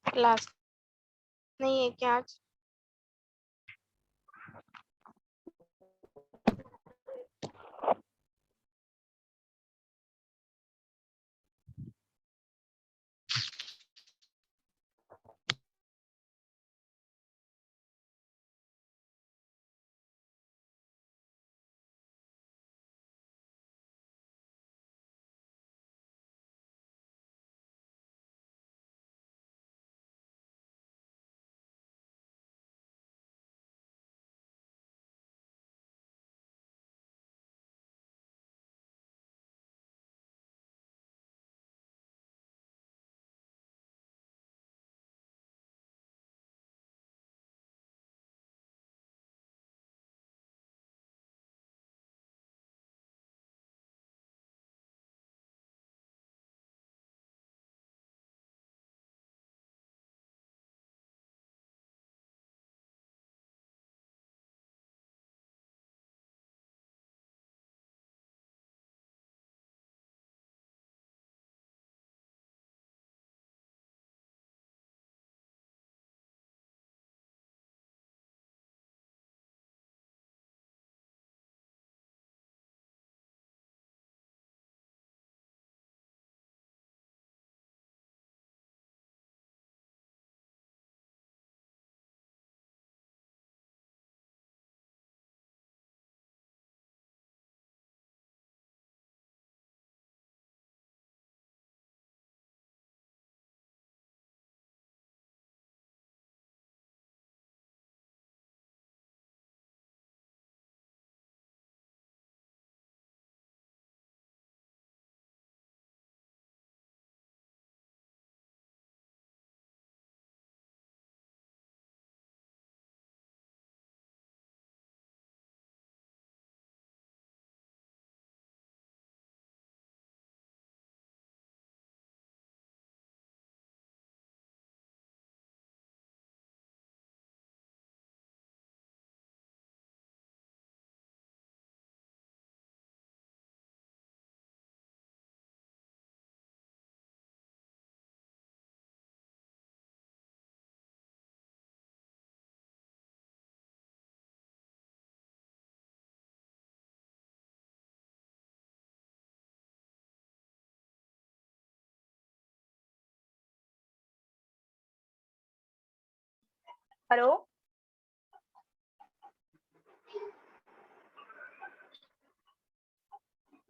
Class नहीं है क्या आज? Hello.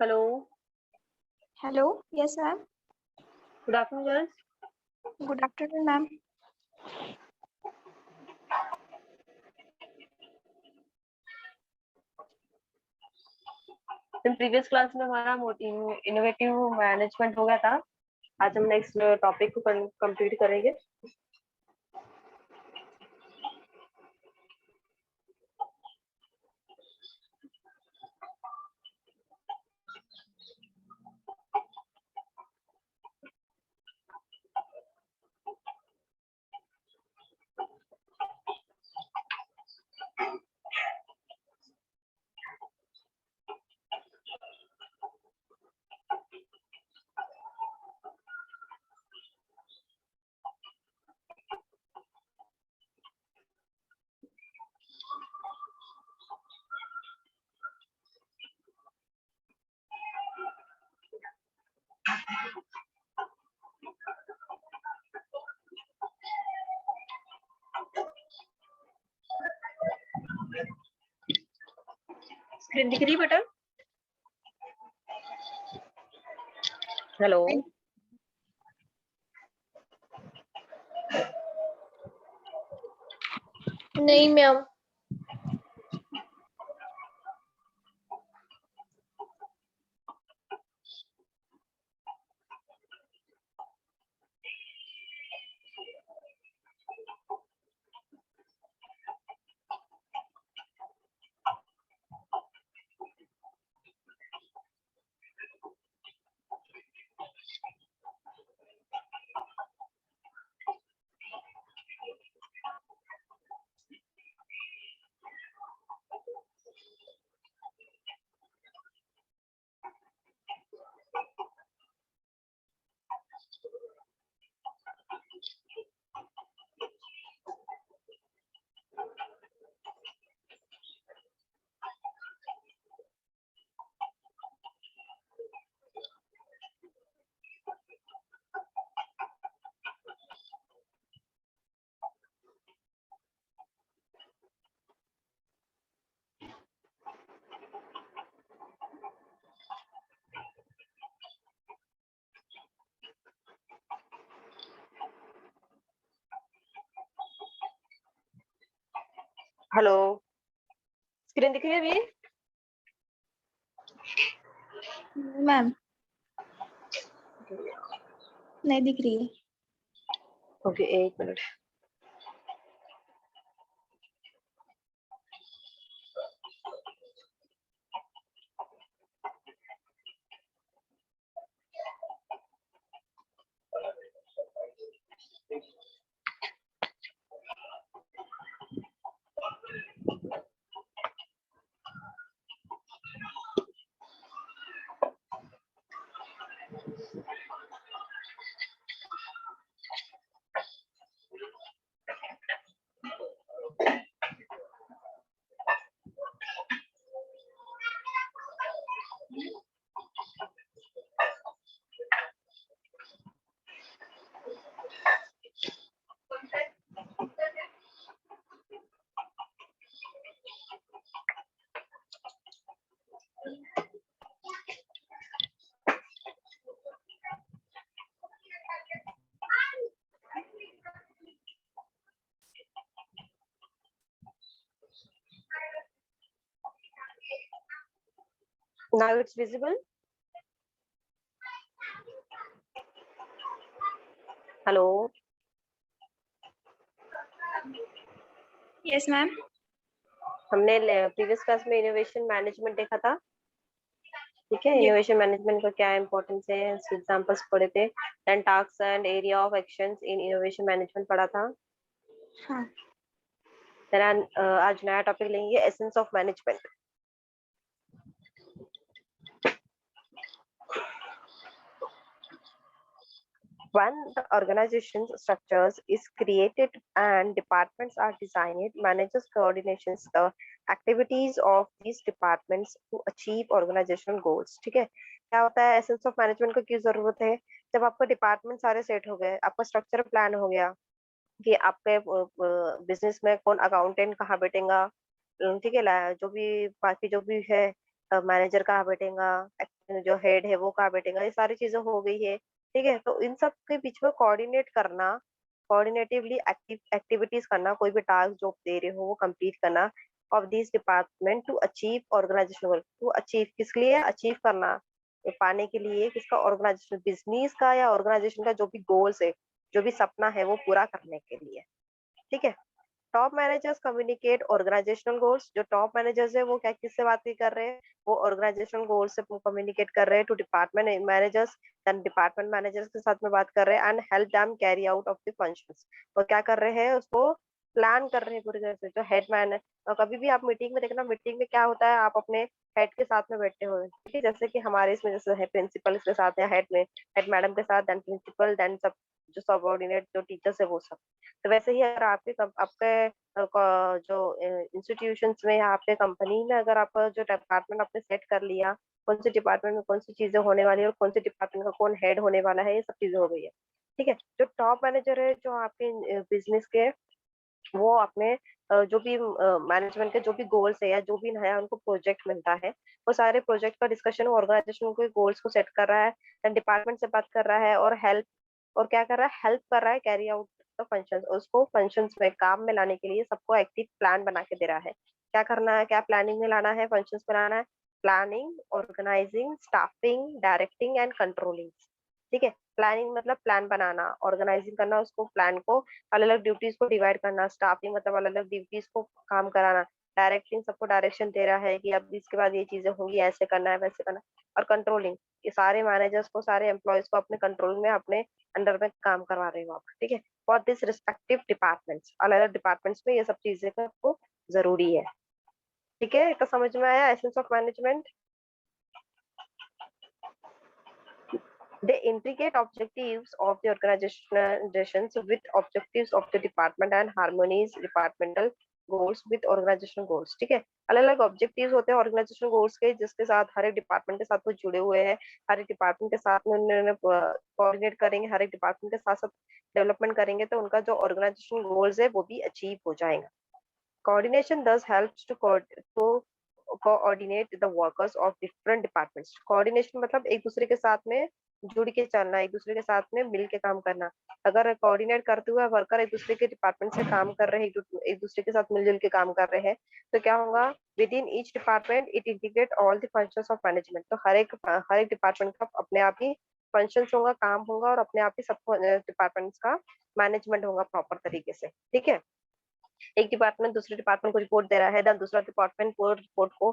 Hello. Hello, yes ma'am. Good afternoon girls. Good afternoon ma'am. In previous class में हमारा इनोवेटिव मैनेजमेंट हो गया था। आज हम नेक्स्ट टॉपिक को कंप्लीट करेंगे। स्क्रीन दिख रही बेटा? हेलो। नहीं मैम। हेलो, स्क्रीन दिख रही है अभी? मैम नहीं दिख रही है। ओके, एक minute. Now it's visible. Hello, yes ma'am. हमने प्रीवियस क्लास में इनोवेशन मैनेजमेंट देखा था। ठीक है, यस। इनोवेशन मैनेजमेंट का क्या इंपॉर्टेंस है, एग्जांपल्स पढ़े थे। Then task and area of actions in innovation management पढ़ा था। हाँ। देन आज नया टॉपिक लेंगे, essence of management. When the organization structures is created and departments are designed, managers coordinates the activities of these departments to achieve organizational goals. ठीक है, क्या होता है एसेंस ऑफ मैनेजमेंट को, क्यों जरूरत है? जब आपका डिपार्टमेंट सारे सेट हो गए, आपका स्ट्रक्चर प्लान हो गया कि आपके बिजनेस में कौन अकाउंटेंट कहाँ बैठेगा, ठीक है, जो भी बाकी जो भी है, मैनेजर कहाँ बैठेगा, जो हेड है वो कहाँ बैठेगा, ये सारी चीजें हो गई है। ठीक है, तो इन सब के बीच में कोऑर्डिनेट करना, कोऑर्डिनेटिवली एक्टिविटीज करना, कोई भी टास्क जो दे रहे हो वो कंप्लीट करना of this department to achieve organisation work. To achieve किस लिए? अचीव करना, ये पाने के लिए, किसका? ऑर्गेनाइजेशन, बिजनेस का या ऑर्गेनाइजेशन का जो भी गोल्स है, जो भी सपना है वो पूरा करने के लिए। ठीक है, top managers communicate organisational goals. जो टॉप मैनेजर्स है वो क्या किससे बात कर रहे हैं? वो ऑर्गेनाइजेशनल गोल्स से कम्युनिकेट कर रहे हैं to department managers. Then department managers के साथ में बात कर रहे हैं and help them carry out of the functions. वो क्या कर रहे हैं? उसको प्लान कर रहे हैं पूरी तरह से। जो हेड मैन है, और कभी भी आप मीटिंग में देखना, मीटिंग में क्या होता है, आप अपने हेड के साथ में बैठे हुए, ठीक है, जैसे कि हमारे इसमें जैसे है प्रिंसिपल के साथ या हेड में, हेड मैडम के साथ, देन प्रिंसिपल, देन सब जो सबऑर्डिनेट जो टीचर्स है वो सब। तो वैसे ही अगर आपके जो इंस्टीट्यूशंस में या आपके कंपनी में अगर आपका जो डिपार्टमेंट आपने सेट कर लिया, कौन से डिपार्टमेंट में कौन सी चीजें होने वाली है और कौन से डिपार्टमेंट का कौन हेड होने वाला है, ये सब चीजें हो गई है। ठीक है, जो टॉप मैनेजर है जो आपके बिजनेस के, वो अपने जो भी मैनेजमेंट के जो भी गोल्स है या जो भी नया उनको प्रोजेक्ट मिलता है, वो सारे प्रोजेक्ट का डिस्कशन ऑर्गेनाइजेशन के गोल्स को सेट कर रहा है, डिपार्टमेंट से बात कर रहा है और हेल्प, और क्या कर रहा है? हेल्प कर रहा है कैरी आउट द फंक्शंस, उसको फंक्शंस में काम में लाने के लिए सबको एक्टिव प्लान बना के दे रहा है। क्या करना है, क्या प्लानिंग में लाना है, फंक्शंस बनाना है, planning, organising, staffing, directing and controlling. ठीक है, प्लानिंग मतलब प्लान बनाना, ऑर्गेनाइजिंग करना, उसको प्लान को अलग अलग ड्यूटीज को डिवाइड करना, स्टाफिंग मतलब अलग अलग ड्यूटीज को काम कराना, डायरेक्टिंग सबको डायरेक्शन दे रहा है कि अब इसके बाद ये चीजें होंगी, ऐसे करना है, वैसे करना है। और कंट्रोलिंग, ये सारे मैनेजर्स को, सारे एम्प्लॉयज को अपने कंट्रोल में, अपने अंडर में काम करवा रहे हो आप। ठीक है, फॉर दिस रिस्पेक्टिव डिपार्टमेंट्स, अलग अलग डिपार्टमेंट्स में ये सब चीजें का आपको जरूरी है। ठीक है, तो समझ में आया essence of management? The intricate objectives of the organizations with objectives of the department and harmonies departmental goals with organizational goals। ठीक है, अलग अलग ऑब्जेक्टिव्स होते हैं ऑर्गेनाइजेशनल गोल्स के, जिसके साथ हर एक डिपार्टमेंट के साथ वो जुड़े हुए हैं। हर एक डिपार्टमेंट के साथ में उन्होंने कोऑर्डिनेट करेंगे, हर एक डिपार्टमेंट के साथ साथ डेवलपमेंट करेंगे, तो उनका जो ऑर्गेनाइजेशनल गोल्स है वो भी अचीव हो जाएगा। Coordination thus helps to coordinate the workers of different departments. Coordination मतलब एक दूसरे के साथ में जुड़ के चलना, एक दूसरे के साथ में मिल के काम करना। अगर कोऑर्डिनेट करते हुए वर्कर एक दूसरे के डिपार्टमेंट से काम कर रहे हैं, एक दूसरे के साथ मिलजुल के काम कर रहे हैं, तो क्या होगा, with in each department it integrate all the functions of management. तो हर एक डिपार्टमेंट का अपने आप ही फंक्शंस होगा, काम होगा, और अपने आप ही सब डिपार्टमेंट्स का मैनेजमेंट होगा प्रॉपर तरीके से। ठीक है, एक डिपार्टमेंट दूसरे डिपार्टमेंट को रिपोर्ट दे रहा है, देन दूसरा डिपार्टमेंट वो रिपोर्ट को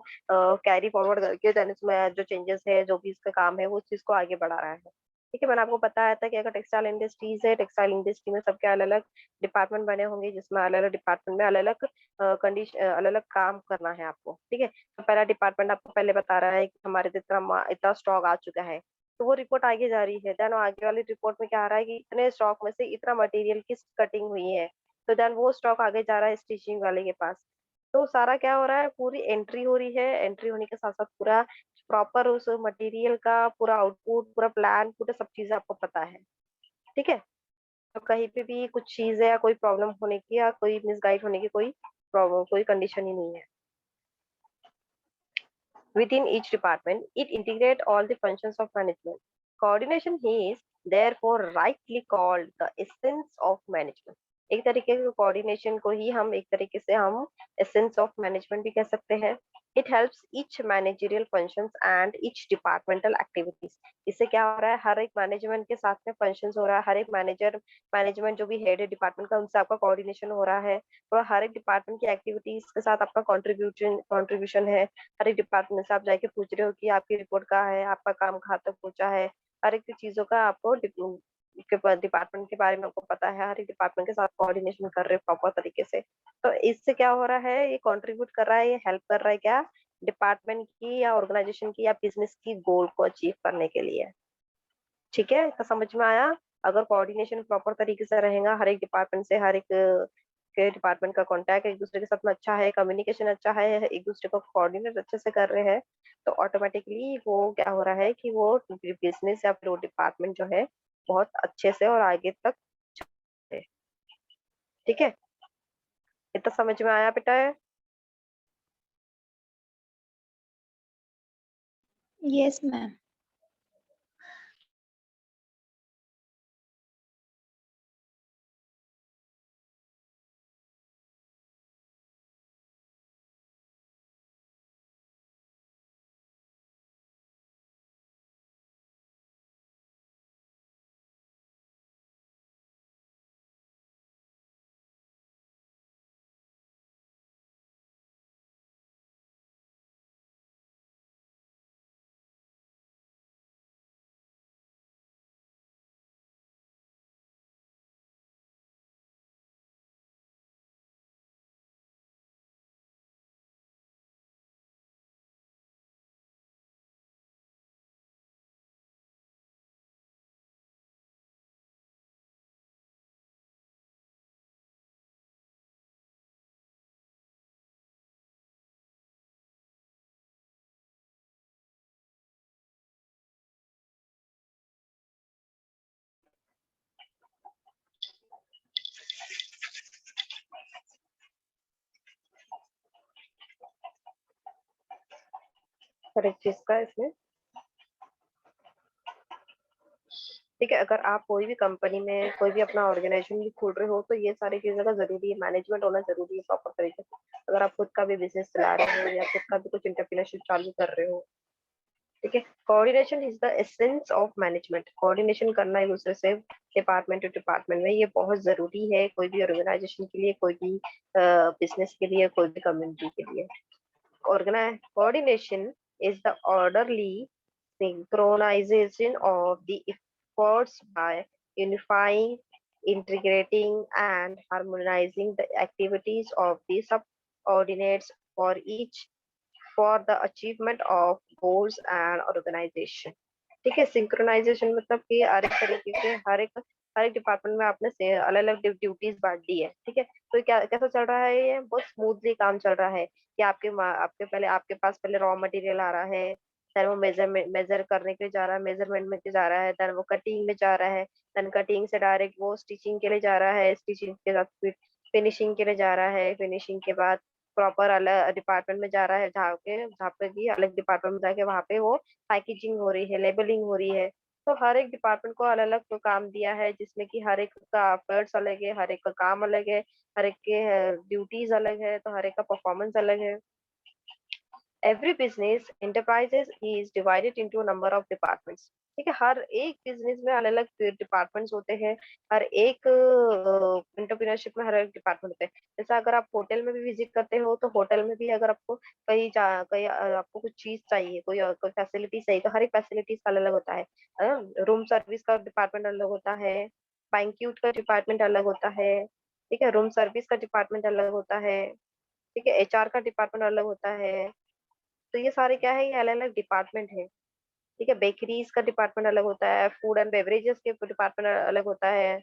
कैरी फॉरवर्ड करके देन इसमें जो चेंजेस है, जो भी इसका काम है, वो उस चीज को आगे बढ़ा रहा है। ठीक है, मैंने आपको बताया था कि अगर टेक्सटाइल इंडस्ट्रीज है, टेक्सटाइल इंडस्ट्री में सबके अलग अलग डिपार्टमेंट बने होंगे, जिसमें अलग अलग डिपार्टमेंट में अलग अलग कंडीशन, अलग अलग काम करना है आपको। ठीक है, तो पहला डिपार्टमेंट आपको पहले बता रहा है कि हमारे इतना इतना स्टॉक आ चुका है, तो वो रिपोर्ट आगे जा रही है। देन आगे वाली रिपोर्ट में क्या आ रहा है कि इतने स्टॉक में से इतना मटेरियल की कटिंग हुई है, तो देन वो स्टॉक आगे जा रहा है स्टिचिंग वाले के पास। तो सारा क्या हो रहा है, पूरी एंट्री हो रही है, एंट्री होने के साथ साथ पूरा प्रॉपर उस मटेरियल का पूरा आउटपुट, पूरा प्लान, पूरा सब चीजें आपको पता है। ठीक है, तो कहीं पे भी कुछ चीज है या कोई प्रॉब्लम होने की या कोई मिसगाइड होने की कोई प्रॉब्लम, कोई कंडीशन ही नहीं है। Within each department, it integrates all the functions of management. Coordination is therefore rightly called the essence of management. एक तरीके के कोऑर्डिनेशन को ही हम एक तरीके से हम एसेंस ऑफ मैनेजमेंट भी कह सकते हैं। It helps each managerial functions and each departmental activities. इससे क्या हो रहा है, हर एक मैनेजमेंट के साथ में फंक्शंस हो रहा है, हर एक मैनेजमेंट जो भी हेड है डिपार्टमेंट का, उनसे आपका कोऑर्डिनेशन हो रहा है, और हर एक डिपार्टमेंट की एक्टिविटीज के साथ आपका कॉन्ट्रीब्यूशन है। हर एक डिपार्टमेंट से आप जाके पूछ रहे हो कि आपकी रिपोर्ट कहाँ है, आपका काम कहाँ तक पहुंचा है। हर एक चीजों का आपको डिपार्टमेंट के बारे में आपको पता है, हर एक डिपार्टमेंट के साथ कोऑर्डिनेशन कर रहे हो प्रॉपर तरीके से। तो इससे क्या हो रहा है, ये कंट्रीब्यूट कर रहा है, ये हेल्प कर रहा है क्या, डिपार्टमेंट की या ऑर्गेनाइजेशन की या बिजनेस की गोल को अचीव करने के लिए। ठीक है, तो समझ में आया। अगर कोऑर्डिनेशन प्रॉपर तरीके से रहेगा, हर एक डिपार्टमेंट से हर एक के डिपार्टमेंट का कांटेक्ट एक दूसरे के साथ में अच्छा है, कम्युनिकेशन अच्छा है, एक दूसरे को कोऑर्डिनेट अच्छे से कर रहे हैं, तो ऑटोमेटिकली वो क्या हो रहा है कि वो बिजनेस या फिर वो डिपार्टमेंट जो है बहुत अच्छे से और आगे तक है। ठीक है, इतना समझ में आया बेटा? Yes ma'am. हर एक चीज का इसमें। ठीक है, अगर आप कोई भी कंपनी में कोई भी अपना ऑर्गेनाइजेशन भी खोल रहे हो, तो ये सारी चीजों का जरूरी है, मैनेजमेंट होना जरूरी है प्रॉपर तरीके से। अगर आप खुद का भी बिजनेस चला रहे हो या खुद का भी कुछ इंटरप्रेन्योरशिप चालू कर रहे हो। ठीक है, coordination is the essence of management. Coordination करना एक दूसरे से डिपार्टमेंट टू डिपार्टमेंट में, ये बहुत जरूरी है कोई भी ऑर्गेनाइजेशन के लिए, कोई भी बिजनेस के लिए, कोई भी कम्युनिटी के लिए। Coordination is the orderly synchronization of the efforts by unifying, integrating, and harmonizing the activities of the subordinates for the achievement of goals and organization. ठीक है, सिंक्रोनाइजेशन मतलब कि हर एक तरीके से हर एक डिपार्टमेंट में आपने से अलग अलग ड्यूटीज बांट दी है। ठीक है, तो क्या कैसा चल रहा है, ये बहुत स्मूथली काम चल रहा है कि आपके पास पहले रॉ मटेरियल आ रहा है, देन वो मेजर करने के लिए जा रहा है, मेजरमेंट में जा रहा है, देन वो कटिंग में जा रहा है, देन कटिंग से डायरेक्ट वो स्टिचिंग के लिए जा रहा है, स्टिचिंग के साथ फिनिशिंग के लिए जा रहा है, फिनिशिंग के बाद प्रॉपर अलग डिपार्टमेंट में जा रहा है, जहाँ पे भी अलग डिपार्टमेंट में जाके वहाँ पे वो पैकेजिंग हो रही है, लेबलिंग हो रही है। तो हर एक डिपार्टमेंट को अलग अलग तो काम दिया है, जिसमें कि हर एक का एफर्ट्स अलग है, हर एक का काम अलग है, हर एक के ड्यूटीज अलग है, तो हर एक का परफॉर्मेंस अलग है। Every business enterprises is divided into a number of departments. ठीक है, हर एक बिजनेस में अलग अलग डिपार्टमेंट्स होते हैं। हर एक एंटरप्रेन्योरशिप में हर एक डिपार्टमेंट होते हैं। जैसे अगर आप होटल में भी विजिट करते हो, तो होटल में भी अगर आपको कहीं आपको कुछ चीज चाहिए, कोई फैसिलिटी चाहिए, तो हर एक फैसिलिटीज अलग अलग होता है। रूम सर्विस का डिपार्टमेंट अलग होता है, बैंक्वेट का डिपार्टमेंट अलग होता है, ठीक है, रूम सर्विस का डिपार्टमेंट अलग होता है, ठीक है, एचआर का डिपार्टमेंट अलग होता है। तो ये सारे क्या है, ये अलग अलग डिपार्टमेंट है। ठीक है, बेकरीज का डिपार्टमेंट अलग होता है, फूड एंड बेवरेजेस के डिपार्टमेंट अलग होता है।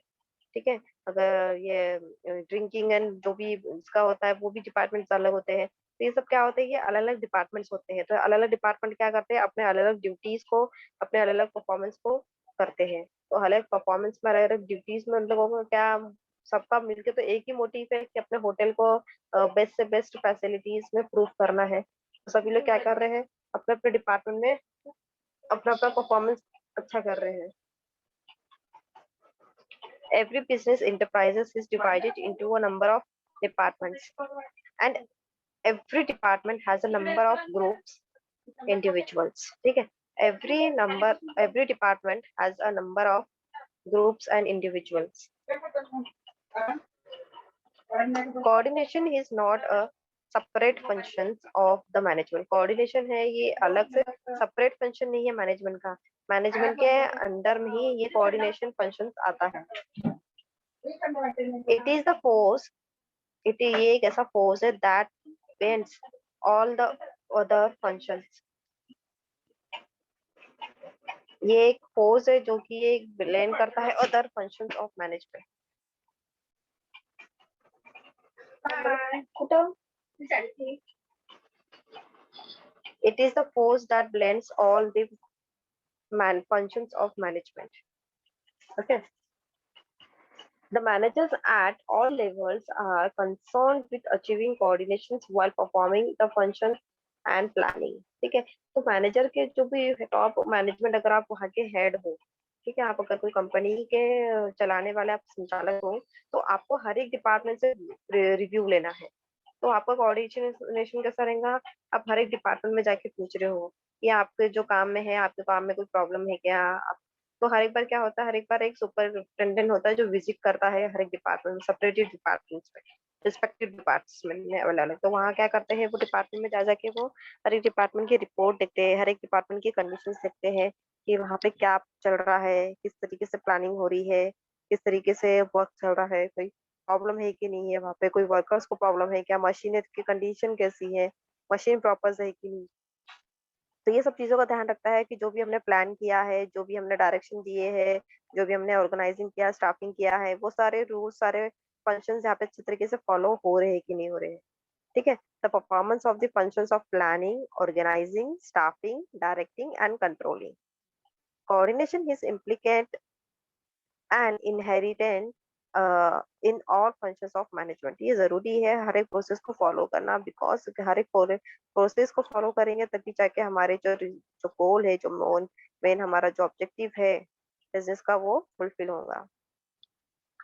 ठीक है, अगर ये ड्रिंकिंग एंड जो भी इसका होता है, वो भी डिपार्टमेंट्स अलग होते हैं। तो ये सब क्या होते हैं, ये अलग अलग डिपार्टमेंट्स होते हैं। तो अलग अलग डिपार्टमेंट क्या करते हैं, अपने अलग अलग ड्यूटीज को, अपने अलग अलग परफॉर्मेंस को करते हैं। तो अलग परफॉर्मेंस में अलग अलग ड्यूटीज में उन लोगों को क्या, सबका मिलके तो एक ही मोटिव है कि अपने होटल को बेस्ट से बेस्ट फैसिलिटीज में प्रूव करना है। तो सभी लोग क्या कर रहे हैं, अपने अपने डिपार्टमेंट में अपना अपना परफॉर्मेंस अच्छा कर रहे हैं। Every business enterprises is divided into a number of departments, and every department has a number of groups, individuals. ठीक है, every department has a number of groups and individuals. Coordination is not a separate functions of the management. Coordination है, ये अलग से separate function नहीं है management का। Management के अंडर में ही ये coordination functions आता है। It is the force, ये एक ऐसा force है that bends all the other functions. ये एक force है जो कि ये blend करता है other functions of management. It is the force that blends all the functions of management. Okay. The managers at all levels are concerned with achieving coordinations while performing the functions and planning. ठीक है, तो manager के जो भी top management, अगर आप वहाँ के हेड हो, ठीक है, आप अगर कोई कंपनी के चलाने वाले आप संचालक हो, तो आपको हर एक डिपार्टमेंट से रिव्यू लेना है। तो आपका कोऑर्डिनेशन कैसा रहेगा, आप हर एक डिपार्टमेंट में जाके पूछ रहे हो कि आपके जो काम में है, आपके काम में कोई प्रॉब्लम है क्या। तो हर एक बार क्या होता है, हर एक बार एक सुपरिटेंडेंट होता है जो विजिट करता है हर एक डिपार्टमेंट में, सेपरेटेड डिपार्टमेंट्स में, रिस्पेक्टिव डिपार्टमेंट में अलग अलग। तो वहाँ क्या करते हैं, वो डिपार्टमेंट में जा जाके वो हर एक डिपार्टमेंट की रिपोर्ट देखते हैं, हर एक डिपार्टमेंट की कंडीशन देखते हैं कि वहाँ पे क्या चल रहा है, किस तरीके से प्लानिंग हो रही है, किस तरीके से वर्क चल रहा है, कोई प्रॉब्लम है कि नहीं है, वहाँ पे कोई वर्कर्स को प्रॉब्लम है क्या, मशीन की कंडीशन कैसी है, मशीन प्रॉपर है कि नहीं। तो ये सब चीजों का ध्यान रखता है कि जो भी हमने प्लान किया है, जो भी हमने डायरेक्शन दिए हैं, जो भी हमने ऑर्गेनाइजिंग किया, स्टाफिंग किया है, वो सारे रूल्स, सारे फंक्शंस यहाँ पे अच्छे तरीके से फॉलो हो रहे हैं कि नहीं हो रहे हैं। ठीक है, the performance of the functions of planning, organising, staffing, directing and controlling. Coordination is implicate and inherent in all functions of management. ये जरूरी है हर एक प्रोसेस को फॉलो करना, बिकॉज हर एक प्रोसेस को फॉलो करेंगे तभी जाके हमारे जो गोल है, जो मेन हमारा जो ऑब्जेक्टिव है बिजनेस का, वो फुलफिल होगा।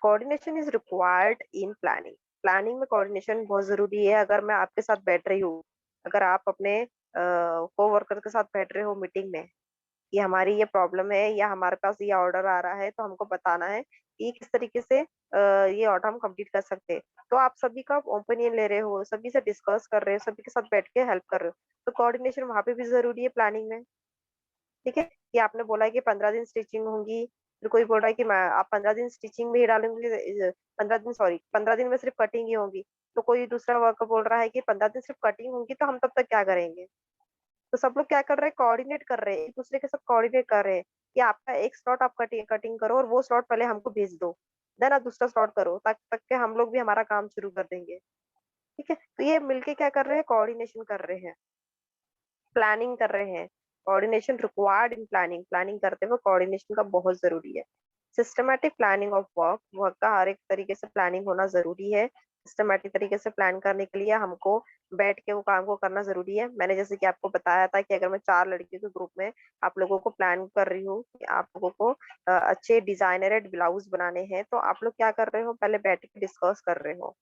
Coordination is required in planning. Planning में कोऑर्डिनेशन बहुत जरूरी है। अगर मैं आपके साथ बैठ रही हूँ, अगर आप अपने को वर्कर के साथ बैठ रहे हो मीटिंग में कि हमारी ये प्रॉब्लम है या हमारे पास ये ऑर्डर आ रहा है, तो हमको बताना है कि किस तरीके से ये ऑर्डर हम कंप्लीट कर सकते हैं। तो आप सभी का ओपिनियन ले रहे हो, सभी से डिस्कस कर रहे हो, सभी के साथ बैठ के हेल्प कर रहे हो, तो कोऑर्डिनेशन वहां पे भी जरूरी है प्लानिंग में। ठीक है, कि आपने बोला है कि 15 दिन स्टिचिंग होंगी, फिर कोई बोल रहा है कि आप 15 दिन स्टिचिंग में ही डालेंगे, 15 दिन में सिर्फ कटिंग ही होगी। तो कोई दूसरा वर्कर बोल रहा है कि 15 दिन सिर्फ कटिंग होगी, तो हम तब तक क्या करेंगे। तो सब लोग क्या कर रहे हैं, कोऑर्डिनेट कर रहे हैं, एक दूसरे के साथ कोऑर्डिनेट कर रहे हैं कि आपका एक स्लॉट आप कटिंग करो और वो स्लॉट पहले हमको भेज दो, देन आप दूसरा स्लॉट करो, तक तक के हम लोग भी हमारा काम शुरू कर देंगे। ठीक है, तो ये मिलके क्या कर रहे हैं, कोऑर्डिनेशन कर रहे हैं, प्लानिंग कर रहे हैं। Coordination required in planning. Planning करते हुए कोऑर्डिनेशन का बहुत जरूरी है। Systematic planning of work, work का हर एक तरीके से प्लानिंग होना जरूरी है। सिस्टमेटिक तरीके से प्लान करने के लिए हमको बैठ के वो काम को करना जरूरी है। मैंने जैसे कि आपको बताया था कि अगर मैं 4 लड़कियों के ग्रुप में आप लोगों को प्लान कर रही हूँ कि आप लोगों को अच्छे डिजाइनरेड ब्लाउज बनाने हैं, तो आप लोग क्या कर रहे हो, पहले बैठ के डिस्कस कर रहे हो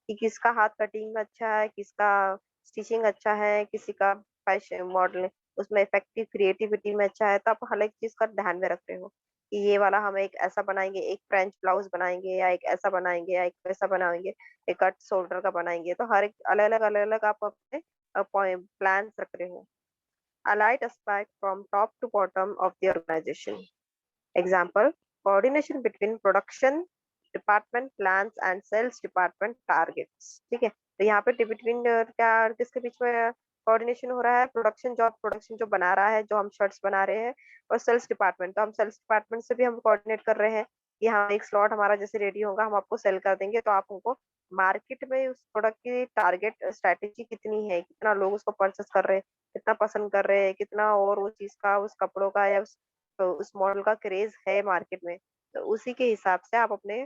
कि किसका हाथ कटिंग में अच्छा है, किसका स्टिचिंग अच्छा है, किसी का फैशन मॉडल उसमें इफेक्टिव क्रिएटिविटी में अच्छा है। तो आप हर एक चीज का ध्यान में रख रहे हो कि ये वाला हम एक ऐसा बनाएंगे, एक फ्रेंच ब्लाउज बनाएंगे, या एक ऐसा बनाएंगे, या एक वैसा बनाएंगे, एक कट शोल्डर का बनाएंगे। तो हर एक अलग अलग आप अपने प्लान रख रहे हो। Allied aspect from top to bottom of the organization. Example, coordination between production department plans and sales department targets. ठीक है, तो यहाँ पे बिटवीन क्या किसके बीच में कोऑर्डिनेशन हो रहा है, प्रोडक्शन जो बना रहा है, जो हम शर्ट्स बना रहे हैं, और सेल्स डिपार्टमेंट, तो हम सेल्स डिपार्टमेंट से भी हम कोऑर्डिनेट कर रहे हैं कि हाँ एक स्लॉट हमारा जैसे रेडी होगा हम आपको सेल कर देंगे, तो आप हमको मार्केट में उस प्रोडक्ट की टारगेट स्ट्रेटेजी कितनी है, कितना लोग उसको परचेस कर रहे हैं, कितना पसंद कर रहे हैं, कितना और उस चीज का, उस कपड़ों का या उस मॉडल का क्रेज है मार्केट में। तो उसी के हिसाब से आप अपने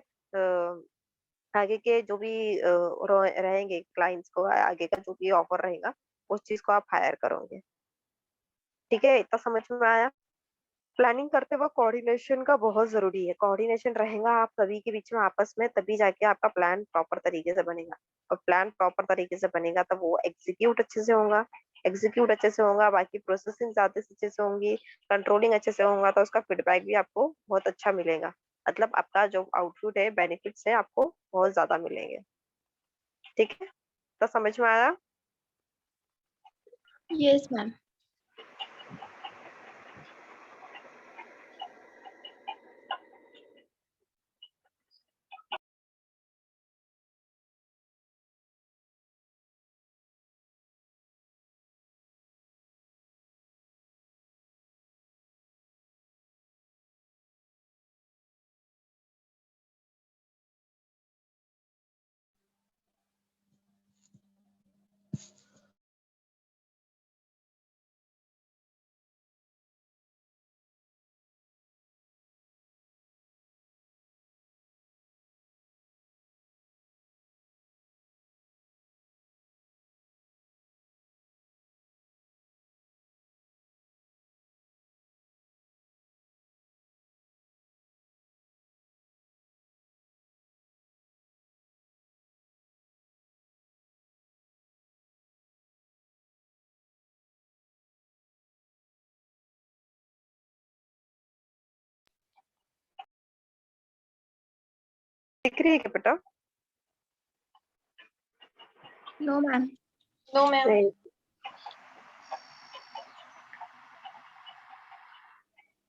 आगे के जो भी रहेंगे क्लाइंट्स को आगे का जो भी ऑफर रहेगा उस चीज को आप हायर करोगे। ठीक है, इतना समझ में आया। प्लानिंग करते वक्त कोऑर्डिनेशन का बहुत जरूरी है। कोऑर्डिनेशन रहेगा आप सभी के बीच में आपस में, तभी जाके आपका प्लान प्रॉपर तरीके से बनेगा। और प्लान प्रॉपर तरीके से बनेगा तब वो एग्जीक्यूट अच्छे से होगा। एग्जीक्यूट अच्छे से होगा, बाकी प्रोसेसिंग ज्यादा से अच्छे से होंगी, कंट्रोलिंग अच्छे से होगा, तो उसका फीडबैक भी आपको बहुत अच्छा मिलेगा। मतलब आपका जो आउटपुट है, बेनिफिट्स है, आपको बहुत ज्यादा मिलेंगे। ठीक है, तो समझ में आया। Yes, ma'am. दिख रही है क्या बेटा? No, ma'am. No, ma'am. नहीं।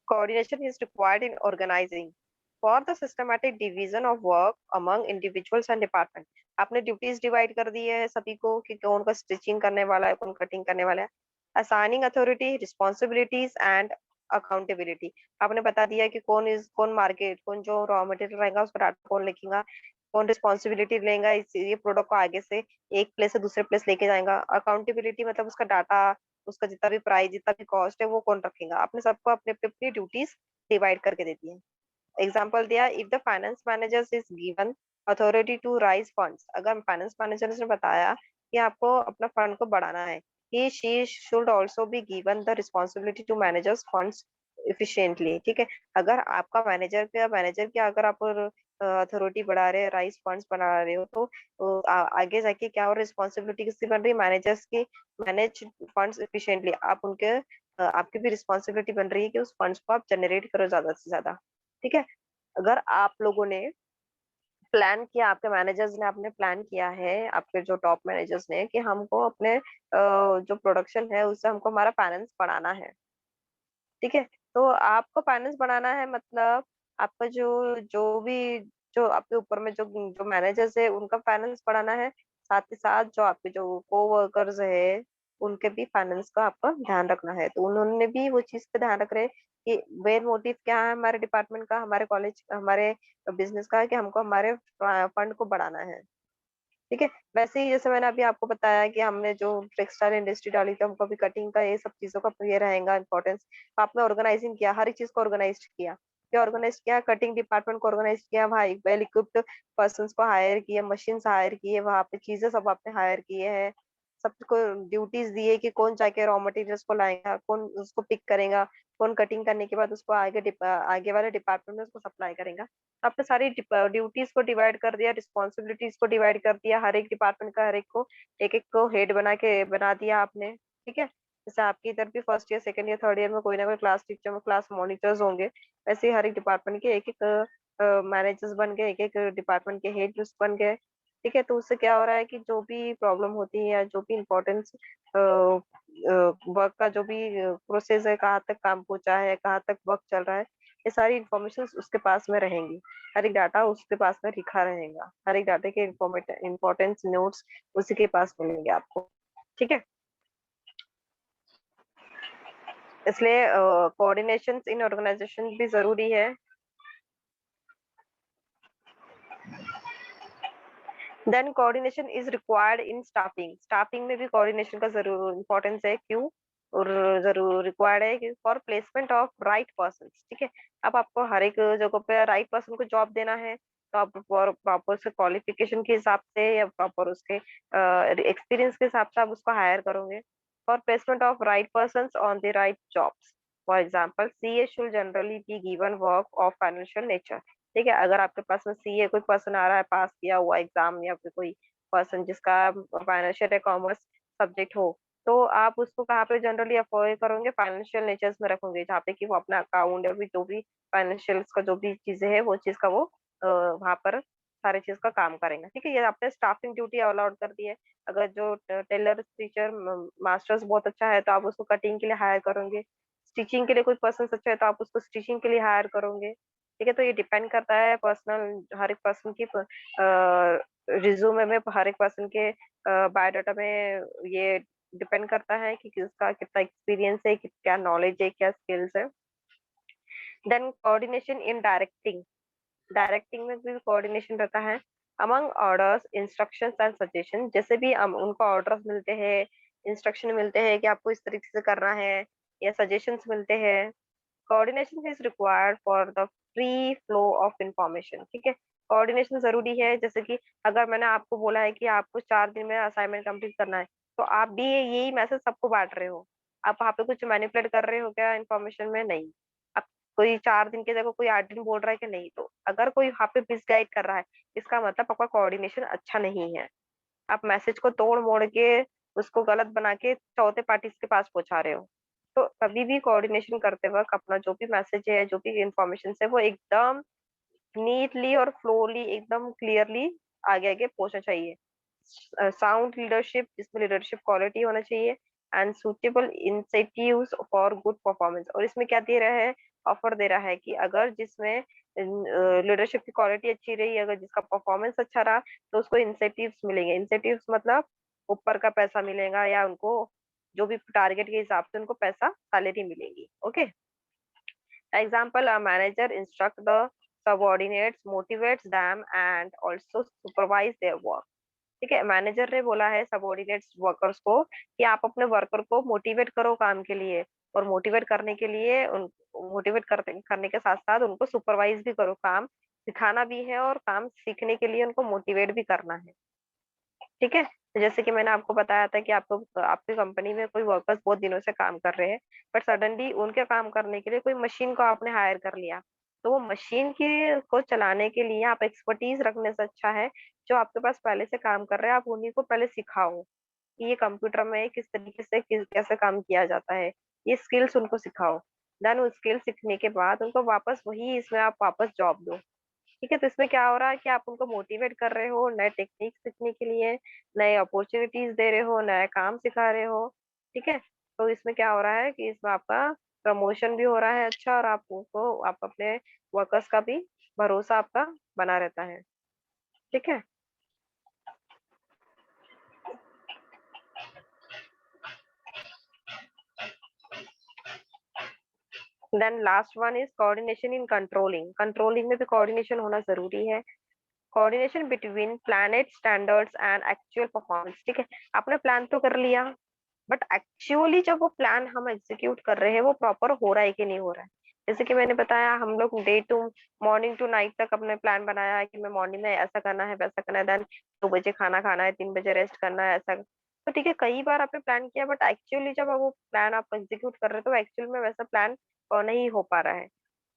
Coordination is required in organizing for the systematic division of work among individuals and department. आपने ड्यूटीज डिवाइड कर दी है सभी को कि कौन का स्टिचिंग करने वाला है, कौन कटिंग करने वाला है। Assigning authority, responsibilities and accountability. आपने बता दिया कि कौन मार्केट, कौन जो रॉ मटेरियल रहेगा उसका डाटा कौन लिखेगा, कौन रिस्पॉन्सिबिलिटी लेगा इस ये प्रोडक्ट को आगे से एक प्लेस से दूसरे प्लेस लेके जाएगा। अकाउंटेबिलिटी मतलब उसका डाटा, उसका जितना भी प्राइस, जितना भी कॉस्ट है वो कौन रखेगा। आपने सबको अपने अपनी अपनी ड्यूटीज डिवाइड करके दे दी है। एग्जाम्पल दिया, if the finance manager is given authority to raise funds. अगर फाइनेंस मैनेजर ने बताया कि आपको अपना फंड को बढ़ाना है, he she should also be given the responsibility to manage funds efficiently। ठीक है, अगर आपका मैनेजर क्या अगर आप अथॉरिटी बढ़ा रहे हैं, राइज फंड्स बना रहे हो, तो आगे जाके क्या और रिस्पॉन्सिबिलिटी किसकी बन रही है, मैनेजर्स की। मैनेज फंड्स एफिशिएंटली, आप उनके आपकी भी रिस्पॉन्सिबिलिटी बन रही है कि उस फंड्स को आप जनरेट करो ज्यादा से ज्यादा। ठीक है, अगर आप लोगों ने प्लान किया, आपके मैनेजर्स ने आपने प्लान किया है, आपके जो टॉप मैनेजर्स ने, कि हमको अपने जो प्रोडक्शन है उससे हमको हमारा फाइनेंस बढ़ाना है। ठीक है, तो आपको फाइनेंस बढ़ाना है मतलब आपका जो जो भी जो आपके ऊपर में जो जो मैनेजर्स है उनका फाइनेंस बढ़ाना है। साथ ही साथ जो आपके जो कोवर्कर्स है उनके भी फाइनेंस का आपका ध्यान रखना है। तो उन्होंने भी वो चीज का ध्यान रख रहे हैं कि मेन मोटिव क्या है हमारे डिपार्टमेंट का, हमारे कॉलेज, हमारे बिजनेस का, है कि हमको हमारे फंड को बढ़ाना है। ठीक है, वैसे ही जैसे मैंने अभी आपको बताया कि हमने जो टेक्सटाइल इंडस्ट्री डाली थी, हमको अभी कटिंग का ये सब चीजों का ये रहेगा इम्पोर्टेंस। आपने ऑर्गेनाइजिंग किया, हर एक चीज को ऑर्गेनाइज किया, क्या ऑर्गेनाइज किया, कटिंग डिपार्टमेंट को ऑर्गेनाइज किया, वहाँ वेल इक्विप्ड पर्सन को हायर किए, मशीन हायर किए, वहाँ पे चीजें सब आपने हायर किए हैं, सबको ड्यूटीज दिए कि कौन जाके रॉ मटेरियल्स को लाएगा, कौन उसको पिक करेगा, कौन कटिंग करने के बाद उसको आगे वाले डिपार्टमेंट में उसको सप्लाई करेगा। आपने सारी ड्यूटीज को डिवाइड कर दिया, रिस्पॉन्सिबिलिटीज को डिवाइड कर दिया, हर एक डिपार्टमेंट का हर एक को एक एक को हेड बना दिया आपने। ठीक है, जैसे आपकी इधर भी first year second year third year में कोई ना कोई क्लास टीचर में क्लास मॉनिटर्स होंगे, वैसे ही हर एक डिपार्टमेंट के एक एक मैनेजर्स बन गए, एक एक डिपार्टमेंट के हेड बन गए। ठीक है, तो उससे क्या हो रहा है कि जो भी प्रॉब्लम होती है या जो भी इम्पोर्टेंस वर्क का जो भी प्रोसेस है, कहाँ तक काम पहुंचा है, कहाँ तक वर्क चल रहा है, ये सारी इंफॉर्मेशन उसके पास में रहेंगी। हर एक डाटा उसके पास में लिखा रहेगा, हर एक डाटा के इम्पोर्टेंस नोट्स उसी के पास मिलेंगे आपको। ठीक है, इसलिए कोऑर्डिनेशन इन ऑर्गेनाइजेशन भी जरूरी है। Then coordination is required in staffing, staffing में भी कोऑर्डिनेशन का जरूर इंपॉर्टेंस है। क्यों और जरूर रिक्वायर्ड है कि for placement of right person. ठीक है, अब आपको हर एक जगह पे राइट पर्सन को जॉब देना है, तो आप प्रॉपर उसके क्वालिफिकेशन के हिसाब से या प्रॉपर उसके एक्सपीरियंस के हिसाब से आप उसको हायर करोगे। For placement of right person on the right jobs, for example CA should generally be given work of financial nature. ठीक है, अगर आपके पास में सीए कोई पर्सन आ रहा है पास किया हुआ एग्जाम, या फिर कोई पर्सन जिसका फाइनेंशियल या कॉमर्स सब्जेक्ट हो, तो आप उसको कहाँ पे जनरली अफोर्ड करोगे, फाइनेंशियल नेचर्स में रखोगे, जहाँ पे कि वो अपना अकाउंट या फिर जो भी फाइनेंशियल का जो भी चीजें है वो चीज का वो वहां पर सारी चीज का काम करेंगे। ठीक है, ये आपने स्टाफिंग ड्यूटी अलाउड कर दी है। अगर जो टेलर टीचर मास्टर्स बहुत अच्छा है तो आप उसको कटिंग के लिए हायर करोगे, स्टिचिंग के लिए कोई पर्सन अच्छा है तो आप उसको स्टिचिंग के लिए हायर करोगे। ठीक है, तो ये डिपेंड करता है पर्सनल, हर एक पर्सन की रिज्यूमे में, हर एक पर्सन के बायोडाटा में ये डिपेंड करता है कि किसका कितना एक्सपीरियंस है, क्या नॉलेज है, क्या स्किल्स है। Then coordination in directing, directing में भी कोऑर्डिनेशन रहता है। Among orders instructions and suggestion, जैसे भी उनको ऑर्डर्स मिलते हैं, इंस्ट्रक्शन मिलते हैं कि आपको इस तरीके से करना है, या सजेशंस मिलते हैं। Coordination is required for the free flow of information. ठीक है, कोऑर्डिनेशन जरूरी है। जैसे कि अगर मैंने आपको बोला है कि आपको 4 दिन में असाइनमेंट कंप्लीट करना है, तो आप भी यही मैसेज सबको बांट रहे हो, आप वहाँ पे कुछ मैनिपुलेट कर रहे हो क्या इन्फॉर्मेशन में? नहीं। अब कोई 4 दिन की जगह कोई 8 दिन बोल रहा है कि नहीं, तो अगर कोई वहाँ पे मिसगाइड कर रहा है, इसका मतलब आपका कोऑर्डिनेशन अच्छा नहीं है। आप मैसेज को तोड़ मोड़ के उसको गलत बना के चौथे पार्टी के पास पहुंचा रहे हो। तो कभी भी कोऑर्डिनेशन करते वक्त अपना जो भी मैसेज है, जो भी इंफॉर्मेशन है, वो एकदम नीटली और फ्लोली, एकदम क्लियरली आगे आगे पहुंचना चाहिए। साउंड लीडरशिप, जिसमें लीडरशिप क्वालिटी होना चाहिए, and suitable incentives for good performance. और इसमें क्या दे रहा है, ऑफर दे रहा है कि अगर जिसमें लीडरशिप की क्वालिटी अच्छी रही, अगर जिसका परफॉर्मेंस अच्छा रहा, तो उसको इंसेंटिव्स मिलेंगे। इंसेंटिव्स मतलब ऊपर का पैसा मिलेगा, या उनको जो भी टारगेट के हिसाब से उनको पैसा सैलरी मिलेगी। Okay, example, a manager instruct the subordinates, motivates them and also supervise their work। ठीक है, मैनेजर ने बोला है सबऑर्डिनेट्स वर्कर्स को कि आप अपने वर्कर को मोटिवेट करो काम के लिए, और मोटिवेट करने के लिए मोटिवेट करने के साथ साथ उनको सुपरवाइज भी करो, काम सिखाना भी है और काम सीखने के लिए उनको मोटिवेट भी करना है। ठीक है, तो जैसे कि मैंने आपको बताया था कि आपको आपकी कंपनी में कोई वर्कर्स बहुत दिनों से काम कर रहे हैं, बट सडनली उनके काम करने के लिए कोई मशीन को आपने हायर कर लिया, तो वो मशीन की को चलाने के लिए आप एक्सपर्टीज रखने से अच्छा है जो आपके पास पहले से काम कर रहे हैं, आप उन्हीं को पहले सिखाओ कि ये कंप्यूटर में किस तरीके से कैसे काम किया जाता है, ये स्किल्स उनको सिखाओ। देन वो स्किल सीखने के बाद उनको वापस वही इसमें आप वापस जॉब दो। ठीक है, तो इसमें क्या हो रहा है कि आप उनको मोटिवेट कर रहे हो नए टेक्निक सीखने के लिए, नए अपॉर्चुनिटीज दे रहे हो, नया काम सिखा रहे हो। ठीक है, तो इसमें क्या हो रहा है कि इसमें आपका प्रमोशन भी हो रहा है अच्छा, और आप अपने वर्कर्स का भी भरोसा आपका बना रहता है। ठीक है, then last one is coordination in controlling. Controlling में भी कोऑर्डिनेशन होना जरूरी है। Coordination between planned standards and actual performance. ठीक है, आपने प्लान तो कर लिया, बट एक्चुअली जब वो प्लान हम एग्जीक्यूट कर रहे हैं वो प्रॉपर हो रहा है कि नहीं हो रहा है, जैसे कि मैंने बताया, हम लोग day to morning to night तक अपने प्लान बनाया है कि मैं मॉर्निंग में ऐसा करना है, वैसा करना है, देन 2 बजे खाना खाना है, 3 बजे रेस्ट करना है, ऐसा। तो ठीक है, कई बार आपने प्लान किया, बट एक्चुअली जब आप वो प्लान आप एग्जीक्यूट कर रहे हो तो एक्चुअल में वैसा प्लान नहीं हो पा रहा है।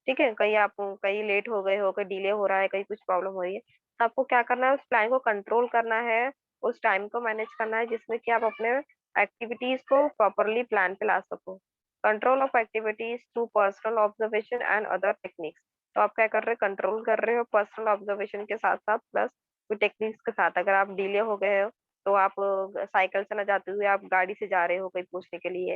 ठीक है, कहीं आप कहीं लेट हो गए हो, कहीं डिले हो रहा है, कहीं कुछ प्रॉब्लम हो रही है, तो आपको क्या करना है, उस प्लान को कंट्रोल करना है, उस टाइम को मैनेज करना है, जिसमें कि आप अपने एक्टिविटीज को प्रॉपरली प्लान पे ला सको। Control of activities through personal observation and other techniques. तो आप क्या कर रहे हो, कंट्रोल कर रहे हो पर्सनल ऑब्जर्वेशन के साथ साथ प्लस टेक्निक्स के साथ। अगर आप डिले हो गए हो तो आप साइकिल से ना जाते हुए आप गाड़ी से जा रहे हो कहीं पूछने के लिए,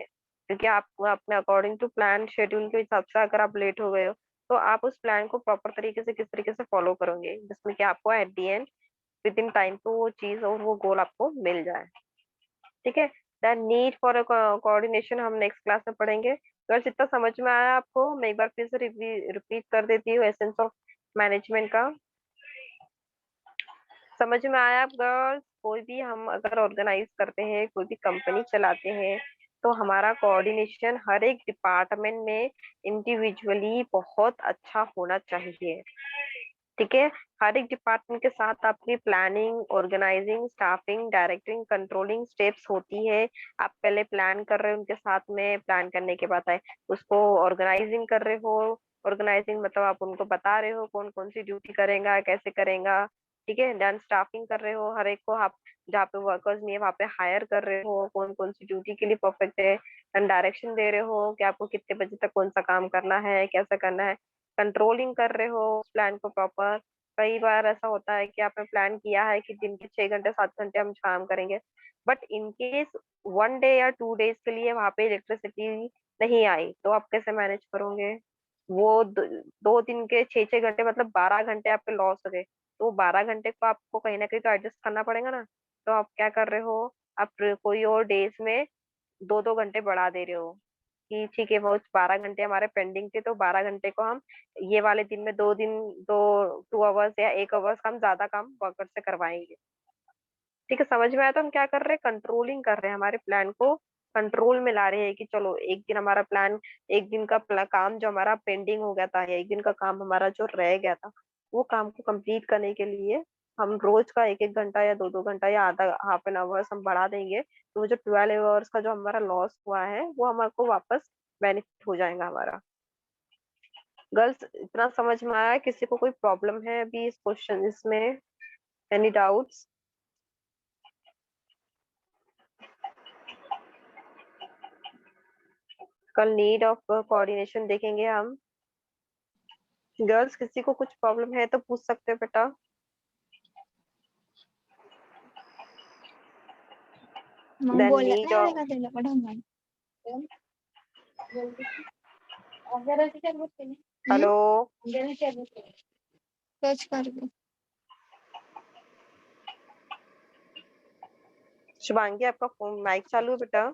क्योंकि आप अपने अकॉर्डिंग टू प्लान शेड्यूल के हिसाब से अगर आप लेट हो गए हो तो आप उस प्लान को प्रॉपर तरीके से किस तरीके से फॉलो करोगे, जिसमें कि आपको at the and with in time तो वो चीज और वो गोल आपको मिल जाए। ठीक है, द नीड फॉर कोऑर्डिनेशन हम नेक्स्ट क्लास में पढ़ेंगे। अगर जितना समझ में आया आपको, मैं एक बार फिर से रिपीट कर देती हूँ एसेंस ऑफ मैनेजमेंट का। समझ में आया आप गर्ल्स? कोई भी हम अगर ऑर्गेनाइज करते हैं, कोई भी कंपनी चलाते हैं, तो हमारा कोऑर्डिनेशन हर एक डिपार्टमेंट में इंडिविजुअली बहुत अच्छा होना चाहिए। ठीक है, हर एक डिपार्टमेंट के साथ आपकी planning, organising, staffing, directing, controlling steps होती है। आप पहले प्लान कर रहे हो, उनके साथ में प्लान करने के बाद आए उसको ऑर्गेनाइजिंग कर रहे हो। ऑर्गेनाइजिंग मतलब आप उनको बता रहे हो कौन कौन सी ड्यूटी करेगा, कैसे करेगा। ठीक है, देन स्टाफिंग कर रहे हो, हर एक को आप जहाँ पे वर्कर्स नहीं है वहाँ पे हायर कर रहे हो, कौन कौन सी ड्यूटी के लिए परफेक्ट है। देन डायरेक्शन दे रहे हो कि आपको कितने बजे तक कौन सा काम करना है, कैसा करना है। कंट्रोलिंग कर रहे हो उस प्लान को प्रॉपर। कई बार ऐसा होता है कि आपने प्लान किया है कि दिन के 6 घंटे 7 घंटे हम काम करेंगे, बट इन केस 1 डे या 2 डेज के लिए वहां पे इलेक्ट्रिसिटी नहीं आई तो आप कैसे मैनेज करोगे? वो 2 दिन के 6 6 घंटे मतलब 12 घंटे आपके लॉस हो गए, तो 12 घंटे को आपको कहीं ना कहीं तो एडजस्ट करना पड़ेगा ना। तो आप क्या कर रहे हो, आप कोई और डेज में 2 2 घंटे बढ़ा दे रहे हो कि ठीक है वो 12 घंटे हमारे पेंडिंग थे, तो 12 घंटे को हम ये वाले दिन में 2 दिन, दो 2 आवर्स या 1 आवर्स हम ज्यादा काम वर्कर से करवाएंगे। ठीक है, समझ में आया? तो हम क्या कर रहे हैं, कंट्रोलिंग कर रहे हैं, हमारे प्लान को कंट्रोल में ला रहे हैं कि चलो एक दिन हमारा प्लान, एक दिन का काम जो हमारा पेंडिंग हो गया था या एक दिन का काम हमारा जो रह गया था, वो काम को कंप्लीट करने के लिए हम रोज का 1 1 घंटा या 2 2 घंटा या आधा हाफ एन आवर्स हम बढ़ा देंगे, तो वो जो 12 आवर्स का जो हमारा लॉस हुआ है वो हमारे को वापस बेनिफिट हो जाएगा हमारा। गर्ल्स, इतना समझ में आया? किसी को कोई प्रॉब्लम है अभी इस क्वेश्चन इसमें? Any doubts? कल नीड ऑफ कोऑर्डिनेशन देखेंगे हम। गर्ल्स, किसी को कुछ प्रॉब्लम है तो पूछ सकते हो बेटा। मग देन बोलला नीड नाही आले ऑफ, का त्याला का ढंगाने? जरा विचार बघते ना. हेलो जरा विचार बघते. सर्च कर दो. शुभांगी, आपका फोन माइक चालू है बेटा?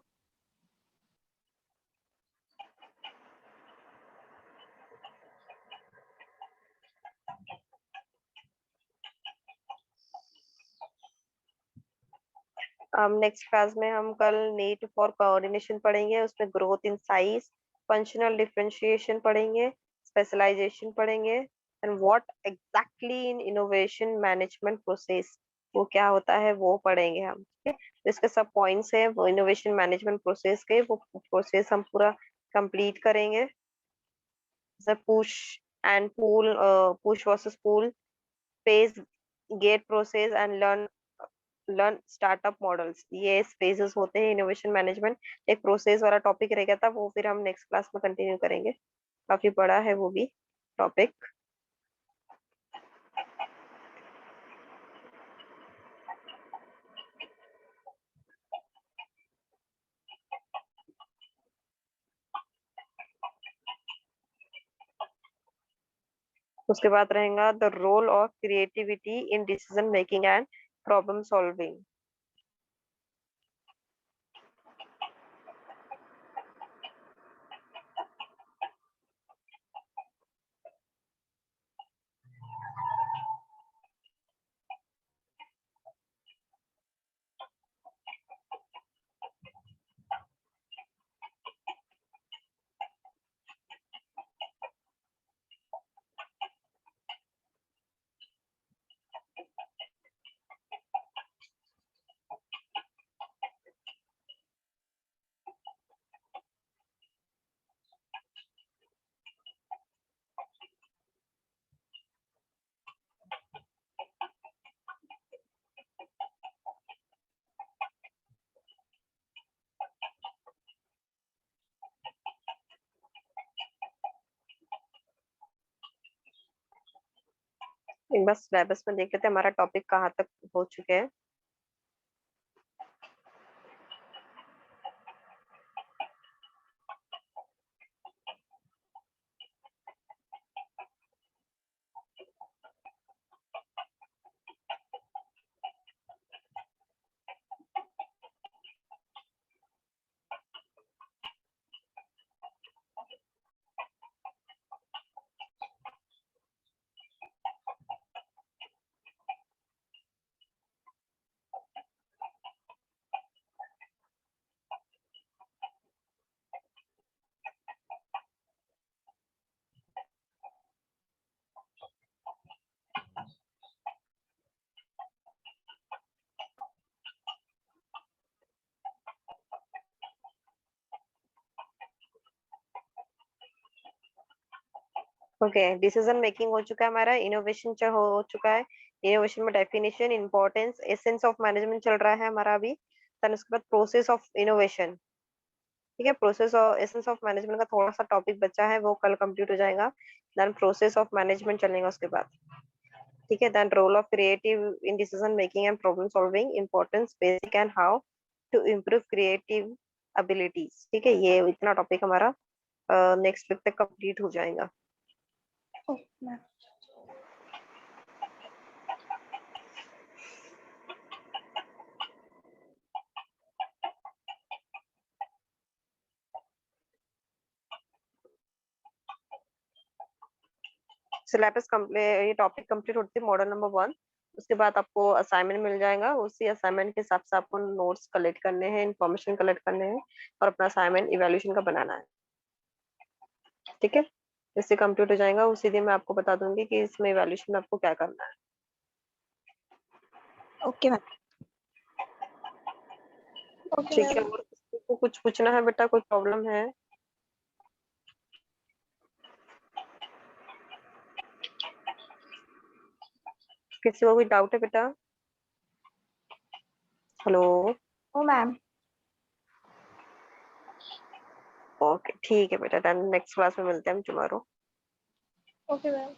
हम नेक्स्ट क्लास में हम कल नीड फॉर कोऑर्डिनेशन पढ़ेंगे, उसमें growth in size, functional differentiation पढ़ेंगे, स्पेशलाइजेशन पढ़ेंगे, and what exactly in innovation management process, वो क्या होता है वो पढ़ेंगे हम। ठीक है, तो इसके सब पॉइंट्स है वो इनोवेशन मैनेजमेंट प्रोसेस के, वो प्रोसेस हम पूरा कंप्लीट करेंगे। जैसे push and pull, push versus pull, phase, gate process and learn, learn startup models, ये फेजेस होते हैं इनोवेशन मैनेजमेंट। एक प्रोसेस वाला टॉपिक रह गया था, वो फिर हम नेक्स्ट क्लास में कंटिन्यू करेंगे, काफी बड़ा है वो भी टॉपिक। उसके बाद रहेगा the role of creativity in decision making and problem solving. एक बार सिलेबस में देख लेते हैं हमारा टॉपिक कहाँ तक हो चुके हैं। ओके, डिसीजन मेकिंग हो चुका है हमारा, इनोवेशन हो चुका है। इनोवेशन में definition, importance, essence of management चल रहा है हमारा अभी। देन उसके बाद प्रोसेस ऑफ इनोवेशन। ठीक है, प्रोसेस और एसेंस ऑफ मैनेजमेंट का थोड़ा सा टॉपिक बचा है, वो कल कंप्लीट हो जाएगा। देन प्रोसेस ऑफ मैनेजमेंट चलेगा उसके बाद। ठीक है, then role of creative in decision making and problem solving, importance, basic and how to improve creative abilities. ठीक है, ये इतना टॉपिक हमारा नेक्स्ट वीक तक कंप्लीट हो जाएगा। Okay ma'am. सिलेबस ये टॉपिक कंप्लीट होती है मॉडल नंबर 1। उसके बाद आपको असाइनमेंट मिल जाएगा, उसी असाइनमेंट के हिसाब से आपको नोट्स कलेक्ट करने हैं, इंफॉर्मेशन कलेक्ट करने हैं और अपना असाइनमेंट इवैल्यूएशन का बनाना है। ठीक है, जैसे कंप्लीट हो जाएगा उसी दिन मैं आपको बता दूंगी कि इसमें इवैल्यूएशन में आपको क्या करना है। Okay ma'am. ओके ठीक है, मैम। और किसी को कुछ पूछना है बेटा, कोई प्रॉब्लम है? किसी को कोई डाउट है बेटा? हेलो। ओ मैम। ओके ठीक है बेटा, डन। नेक्स्ट क्लास में मिलते हैं हम टुमारो। Okay ma'am.